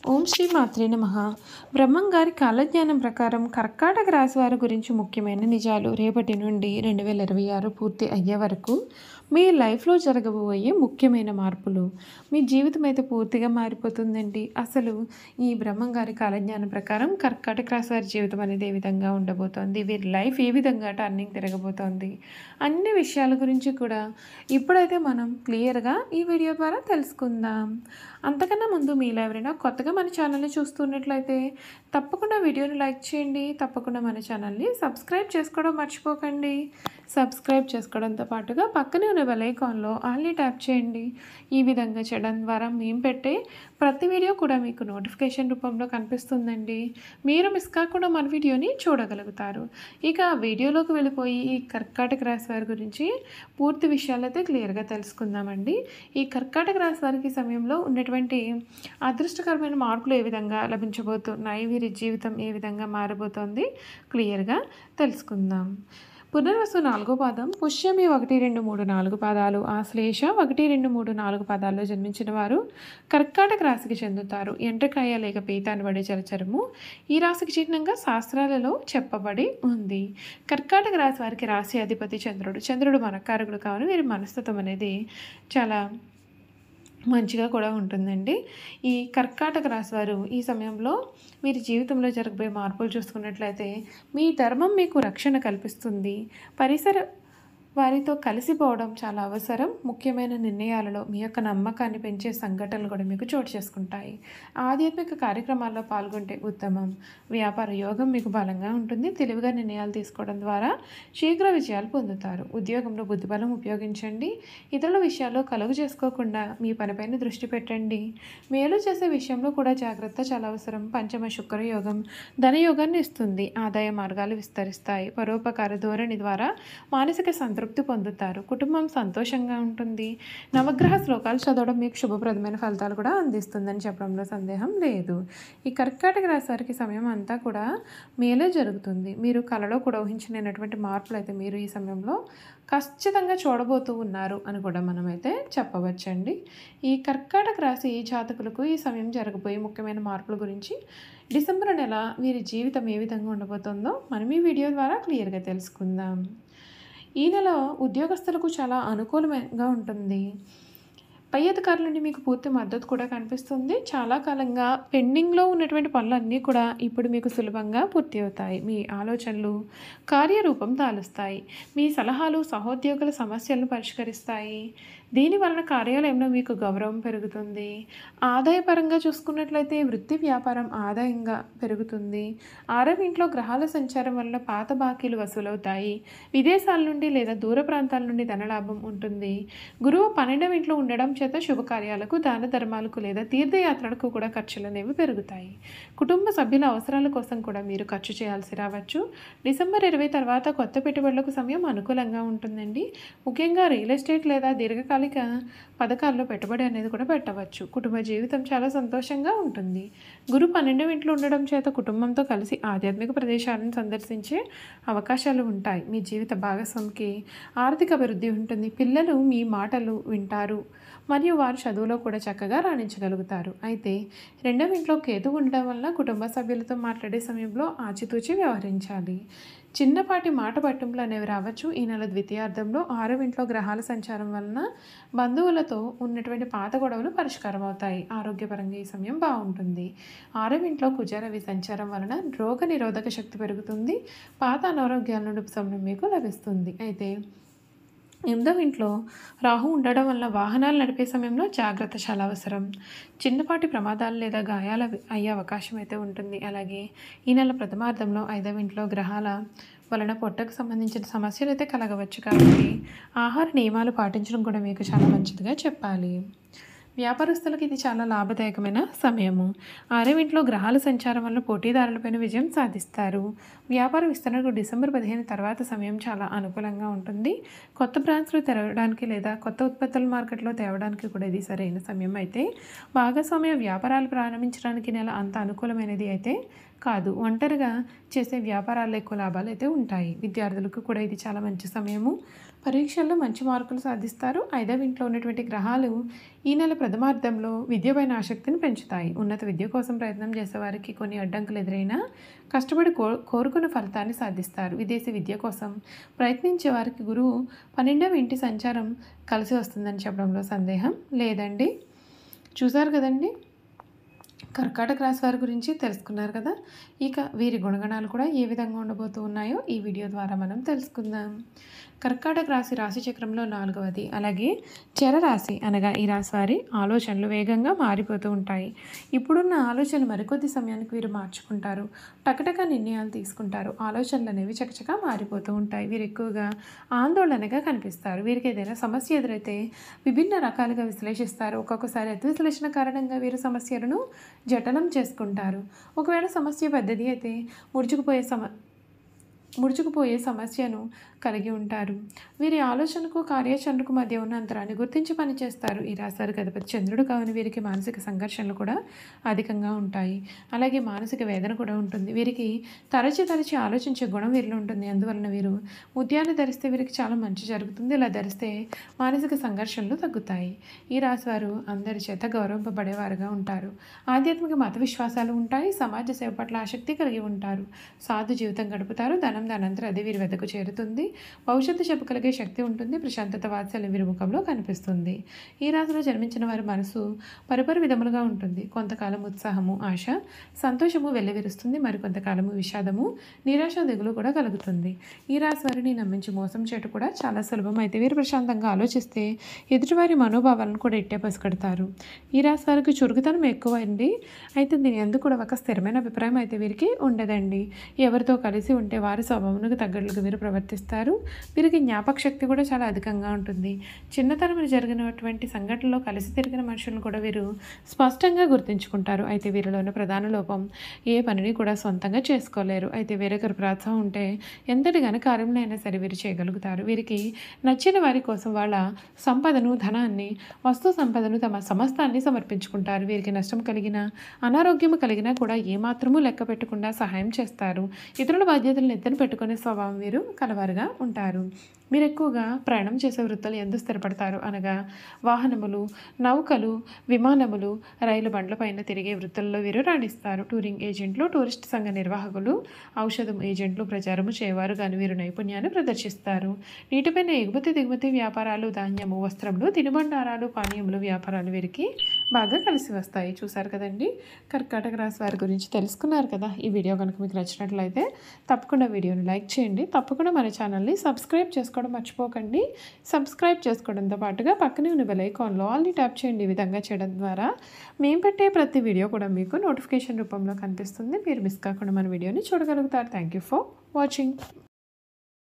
ఓం శ్రీ మాత్రే నమః. బ్రహ్మం గారి కాలజ్ఞానం ప్రకారం కర్కాటక రాశి వారి గురించి ముఖ్యమైన నిజాలు రేపటి నుండి 2026 పూర్తి అయ్యే వరకు మీ లైఫ్లో జరగబోయే ముఖ్యమైన మార్పులు. మీ జీవితం అయితే పూర్తిగా మారిపోతుందండి. అసలు ఈ బ్రహ్మం గారి కాలజ్ఞానం ప్రకారం కర్కాటక రాశి వారి జీవితం అనేది ఏ విధంగా ఉండబోతోంది, వీరి లైఫ్ ఏ విధంగా టర్నింగ్ తిరగబోతోంది, అన్ని విషయాల గురించి కూడా ఇప్పుడైతే మనం క్లియర్గా ఈ వీడియో ద్వారా తెలుసుకుందాం. అంతకన్నా ముందు మీలో ఎవరైనా కొత్తగా మన ఛానల్ని చూస్తున్నట్లయితే తప్పకుండా వీడియోని లైక్ చేయండి. తప్పకుండా మన ఛానల్ని సబ్స్క్రైబ్ చేసుకోవడం మర్చిపోకండి. సబ్స్క్రైబ్ చేసుకోవడంతో పాటుగా పక్కనే ఉన్న బెల్ ఐకాన్లో ఆల్ని ట్యాప్ చేయండి. ఈ విధంగా చేయడం ద్వారా మేము పెట్టే ప్రతి వీడియో కూడా మీకు నోటిఫికేషన్ రూపంలో కనిపిస్తుందండి. మీరు మిస్ కాకుండా మన వీడియోని చూడగలుగుతారు. ఇక వీడియోలోకి వెళ్ళిపోయి ఈ కర్కాటక రాశి వారి గురించి పూర్తి విషయాలు అయితే క్లియర్గా తెలుసుకుందామండి. ఈ కర్కాటక రాశి వారికి సమయంలో ఉన్నటువంటి అదృష్టకరమైన మార్పులు ఏ విధంగా లభించబోతున్నాయి, వీరి జీవితం ఏ విధంగా మారబోతోంది క్లియర్గా తెలుసుకుందాం. పునర్వసు 4వ పాదం, పుష్యమి 1, 2, 3, 4 పాదాలు, ఆశ్లేష 1, 2, 3, 4 పాదాల్లో జన్మించిన వారు కర్కాటక రాశికి చెందుతారు. ఎండ్రకాయ లేక పీతాన్ని పడే జలచరము ఈ రాశికి చిహ్నంగా శాస్త్రాలలో చెప్పబడి ఉంది. కర్కాటక రాశి వారికి రాశి అధిపతి చంద్రుడు. చంద్రుడు మనకారకుడు కావున వీరి మనస్తత్వం అనేది చాలా మంచిగా కూడా ఉంటుందండి. ఈ కర్కాటక రాశి వారు ఈ సమయంలో వీరి జీవితంలో జరగబోయే మార్పులు చూసుకున్నట్లయితే మీ ధర్మం మీకు రక్షణ కల్పిస్తుంది. పరిసర వారితో కలిసిపోవడం చాలా అవసరం. ముఖ్యమైన నిర్ణయాలలో మీ యొక్క నమ్మకాన్ని పెంచే సంఘటనలు కూడా మీకు చోటు చేసుకుంటాయి. ఆధ్యాత్మిక కార్యక్రమాల్లో పాల్గొంటే ఉత్తమం. వ్యాపార యోగం మీకు బలంగా ఉంటుంది. తెలివిగా నిర్ణయాలు తీసుకోవడం ద్వారా శీఘ్ర విజయాలు పొందుతారు. ఉద్యోగంలో బుద్ధిబలం ఉపయోగించండి. ఇతరుల విషయాల్లో కలుగు చేసుకోకుండా మీ పనిపైన దృష్టి పెట్టండి. మేలు చేసే విషయంలో కూడా జాగ్రత్త చాలా అవసరం. పంచమ శుక్ర యోగం ధనయోగాన్ని ఇస్తుంది. ఆదాయ మార్గాలు విస్తరిస్తాయి. పరోపకార ధోరణి ద్వారా మానసిక సంతృప్తి పొందుతారు. కుటుంబం సంతోషంగా ఉంటుంది. నవగ్రహ శ్లోకాలు చదవడం మీకు శుభప్రదమైన ఫలితాలు కూడా అందిస్తుందని చెప్పడంలో సందేహం లేదు. ఈ కర్కాటక రాశి వారికి సమయం అంతా కూడా మేలే జరుగుతుంది. మీరు కలలో కూడా ఊహించలేనటువంటి మార్పులు అయితే మీరు ఈ సమయంలో ఖచ్చితంగా చూడబోతూ ఉన్నారు అని కూడా మనమైతే చెప్పవచ్చండి. ఈ కర్కాటక రాశి జాతకులకు ఈ సమయం జరగబోయే ముఖ్యమైన మార్పుల గురించి డిసెంబర్ నెల వీరి జీవితం ఏ విధంగా ఉండబోతుందో మనం ఈ వీడియో ద్వారా క్లియర్గా తెలుసుకుందాం. ఈ నెల ఉద్యోగస్తులకు చాలా అనుకూలంగా ఉంటుంది. పై అధికారుల నుండి మీకు పూర్తి మద్దతు కూడా కనిపిస్తుంది. చాలా కాలంగా పెండింగ్లో ఉన్నటువంటి పనులన్నీ కూడా ఇప్పుడు మీకు సులభంగా పూర్తి అవుతాయి. మీ ఆలోచనలు కార్యరూపం దాలుస్తాయి. మీ సలహాలు సహోద్యోగుల సమస్యలను పరిష్కరిస్తాయి. దీని వలన కార్యాలయంలో మీకు గౌరవం పెరుగుతుంది. ఆదాయపరంగా చూసుకున్నట్లయితే వృత్తి వ్యాపారం ఆదాయంగా పెరుగుతుంది. 6వ ఇంట్లో గ్రహాల సంచారం వలన పాత బాకీలు వసూలవుతాయి. విదేశాల నుండి లేదా దూర ప్రాంతాల నుండి ధనలాభం ఉంటుంది. గురువు 12వ ఇంట్లో ఉండడం చేత శుభకార్యాలకు, దాన ధర్మాలకు లేదా తీర్థయాత్రలకు కూడా ఖర్చులు అనేవి పెరుగుతాయి. కుటుంబ సభ్యుల అవసరాల కోసం కూడా మీరు ఖర్చు చేయాల్సి రావచ్చు. డిసెంబర్ 20 తర్వాత కొత్త పెట్టుబడులకు సమయం అనుకూలంగా ఉంటుందండి. ముఖ్యంగా రియల్ ఎస్టేట్ లేదా దీర్ఘకాలిక పథకాల్లో పెట్టుబడి అనేది కూడా పెట్టవచ్చు. కుటుంబ జీవితం చాలా సంతోషంగా ఉంటుంది. గురు 12వ ఇంట్లో ఉండడం చేత కుటుంబంతో కలిసి ఆధ్యాత్మిక ప్రదేశాలను సందర్శించే అవకాశాలు ఉంటాయి. మీ జీవిత భాగస్వామికి ఆర్థిక అభివృద్ధి ఉంటుంది. పిల్లలు మీ మాటలు వింటారు మరియు వారు చదువులో కూడా చక్కగా రాణించగలుగుతారు. అయితే 2వ ఇంట్లో కేతు ఉండడం వలన కుటుంబ సభ్యులతో మాట్లాడే సమయంలో ఆచితూచి వ్యవహరించాలి. చిన్నపాటి మాట పట్టింపులు అనేవి రావచ్చు. ఈ నెల ద్వితీయార్థంలో 6వ ఇంట్లో గ్రహాల సంచారం వలన బంధువులతో ఉన్నటువంటి పాత గొడవలు పరిష్కారం అవుతాయి. ఆరోగ్యపరంగా ఈ సమయం బాగుంటుంది. 6వ ఇంట్లో కుజరవి సంచారం వలన రోగ నిరోధక శక్తి పెరుగుతుంది. పాత అనారోగ్యాల నుండి ఉపశమనం మీకు లభిస్తుంది. అయితే 8వ ఇంట్లో రాహు ఉండడం వల్ల వాహనాలు నడిపే సమయంలో జాగ్రత్త చాలా అవసరం. చిన్నపాటి ప్రమాదాలు లేదా గాయాలు అయ్యే అవకాశం అయితే ఉంటుంది. అలాగే ఈ నెల ప్రథమార్థంలో 5వ ఇంట్లో గ్రహాల వలన పొట్టకు సంబంధించిన సమస్యలు అయితే కలగవచ్చు. కాబట్టి ఆహార నియమాలు పాటించడం కూడా మీకు చాలా మంచిదిగా చెప్పాలి. వ్యాపారస్తులకు ఇది చాలా లాభదాయకమైన సమయము. 6వ ఇంట్లో గ్రహాల సంచారం వల్ల పోటీదారులపైన విజయం సాధిస్తారు. వ్యాపార విస్తరణకు డిసెంబర్ 15 తర్వాత సమయం చాలా అనుకూలంగా ఉంటుంది. కొత్త బ్రాంచ్లు తెరవడానికి లేదా కొత్త ఉత్పత్తుల మార్కెట్లో తేవడానికి కూడా ఇది సరైన సమయం. అయితే భాగస్వామ్య వ్యాపారాలు ప్రారంభించడానికి నెల అంత అనుకూలమైనది అయితే కాదు. ఒంటరిగా చేసే వ్యాపారాల్లో ఎక్కువ లాభాలు అయితే ఉంటాయి. విద్యార్థులకు కూడా ఇది చాలా మంచి సమయము. పరీక్షల్లో మంచి మార్కులు సాధిస్తారు. ఐదవ ఇంట్లో ఉన్నటువంటి గ్రహాలు ఈ నెల ప్రథమార్థంలో విద్యపైన ఆసక్తిని పెంచుతాయి. ఉన్నత విద్య కోసం ప్రయత్నం చేసేవారికి కొన్ని అడ్డంకులు ఎదురైనా కష్టపడి కోరుకున్న ఫలితాన్ని సాధిస్తారు. విదేశీ విద్య కోసం ప్రయత్నించే వారికి గురువు 12వ ఇంటి సంచారం కలిసి వస్తుందని చెప్పడంలో సందేహం లేదండి. చూసారు కదండి, కర్కాటక రాశి వారి గురించి తెలుసుకున్నారు కదా. ఇక వీరి గుణగణాలు కూడా ఏ విధంగా ఉండబోతూ ఉన్నాయో ఈ వీడియో ద్వారా మనం తెలుసుకుందాం. కర్కాటక రాశి రాశి చక్రంలో 4వది. అలాగే చరరాశి అనగా ఈ రాశి వారి ఆలోచనలు వేగంగా మారిపోతూ ఉంటాయి. ఇప్పుడున్న ఆలోచన మరికొద్ది సమయానికి వీరు మార్చుకుంటారు. టకటక నిర్ణయాలు తీసుకుంటారు. ఆలోచనలు అనేవి చకచకా మారిపోతూ ఉంటాయి. వీరు ఎక్కువగా ఆందోళనగా కనిపిస్తారు. వీరికి ఏదైనా సమస్య ఎదురైతే విభిన్న రకాలుగా విశ్లేషిస్తారు. ఒక్కొక్కసారి అతి విశ్లేషణ కారణంగా వీరు సమస్యలను జటనం చేసుకుంటారు. ఒకవేళ సమస్య పెద్దది అయితే ముడుచుకుపోయే సమస్యను కలిగి ఉంటారు. వీరి ఆలోచనకు కార్యాచరణకు మధ్య ఉన్న అంతరాన్ని గుర్తించి పనిచేస్తారు. ఈ రాశివారికి అధిపతి చంద్రుడు కావున వీరికి మానసిక సంఘర్షణలు కూడా అధికంగా ఉంటాయి. అలాగే మానసిక వేదన కూడా ఉంటుంది. వీరికి తరచి ఆలోచించే గుణం వీరిలో ఉంటుంది. అందువలన వీరు ముత్యాన్ని ధరిస్తే వీరికి చాలా మంచి జరుగుతుంది. ఇలా ధరిస్తే మానసిక సంఘర్షణలు తగ్గుతాయి. ఈ రాశివారు అందరి చేత గౌరవింపబడేవారుగా ఉంటారు. ఆధ్యాత్మిక మత విశ్వాసాలు ఉంటాయి. సమాజ సేవ పట్ల ఆసక్తి కలిగి ఉంటారు. సాధు జీవితం గడుపుతారు. ధనంతరం అది వీరి వద్దకు చేరుతుంది. భవిష్యత్తు చెప్పగలిగే శక్తి ఉంటుంది. ప్రశాంతత వాత్సల్యం వీరి ముఖంలో కనిపిస్తుంది. ఈ రాశిలో జన్మించిన వారి మనసు పరిపరి విధములుగా ఉంటుంది. కొంతకాలం ఉత్సాహము, ఆశ, సంతోషము వెల్లివిరుస్తుంది. మరికొంతకాలము విషాదము, నిరాశ, దిగులు కూడా కలుగుతుంది. ఈ రాశి వారిని నమ్మించి మోసం చేయటం కూడా చాలా సులభం. అయితే వీరు ప్రశాంతంగా ఆలోచిస్తే ఎదుటివారి మనోభావాలను కూడా ఇట్టే పసిగడతారు. ఈ రాశి వారికి చురుకుతనం ఎక్కువ అండి. అయితే దీని ఎందుకు కూడా ఒక స్థిరమైన అభిప్రాయం అయితే వీరికి ఉండదండి. ఎవరితో కలిసి ఉంటే వారి స్వభావానికి తగ్గట్లుగా వీరు ప్రవర్తిస్తారు. వీరికి జ్ఞాపక శక్తి కూడా చాలా అధికంగా ఉంటుంది. చిన్నతనంలో జరిగినటువంటి సంఘటనలో కలిసి తిరిగిన మనుషులను కూడా వీరు స్పష్టంగా గుర్తుంచుకుంటారు. అయితే వీరిలో ఉన్న ప్రధాన లోపం ఏ పనిని కూడా సొంతంగా చేసుకోలేరు. అయితే వేరొకరి ప్రోత్సాహం ఉంటే ఎంతటి ఘనకార్యంలో అయినా సరే వీరు చేయగలుగుతారు. వీరికి నచ్చిన వారి కోసం వాళ్ళ సంపదను, ధనాన్ని, వస్తు సంపదను, తమ సమస్తాన్ని సమర్పించుకుంటారు. వీరికి నష్టం కలిగినా, అనారోగ్యం కలిగినా కూడా ఏమాత్రమూ లెక్క పెట్టకుండా సహాయం చేస్తారు. ఇతరుల బాధ్యతలను ఎత్తున పెట్టుకునే స్వభావం వీరు కలవారుగా ఉంటారు. మీరు ఎక్కువగా ప్రయాణం చేసే వృత్తులు ఎందుకు స్థిరపడతారు అనగా వాహనములు, నౌకలు, విమానములు, రైలు బండ్లపైన తిరిగే వృత్తుల్లో వీరు రాణిస్తారు. టూరింగ్ ఏజెంట్లు, టూరిస్ట్ సంఘ నిర్వాహకులు, ఔషధం ఏజెంట్లు, ప్రచారము చేయవారు కానీ వీరు నైపుణ్యాన్ని ప్రదర్శిస్తారు. నీటిపైన ఎగుమతి దిగుమతి వ్యాపారాలు, ధాన్యము, వస్త్రములు, తినుబండారాలు, పానీయములు వ్యాపారాలు వీరికి బాగా కలిసి వస్తాయి. చూసారు కదండి, కర్కాటక రాశి వారి గురించి తెలుసుకున్నారు కదా. ఈ వీడియో కనుక మీకు నచ్చినట్లయితే తప్పకుండా వీడియోని లైక్ చేయండి. తప్పకుండా మన ఛానల్ని సబ్స్క్రైబ్ చేసుకోవడం మర్చిపోకండి. సబ్స్క్రైబ్ చేసుకోవడంతో పాటుగా పక్కనే ఉన్న బెల్ ఐకాన్లో ఆల్ని ట్యాప్ చేయండి. ఈ విధంగా చేయడం ద్వారా మేము పెట్టే ప్రతి వీడియో కూడా మీకు నోటిఫికేషన్ రూపంలో కనిపిస్తుంది. మీరు మిస్ కాకుండా మన వీడియోని చూడగలుగుతారు. Thank you for watching.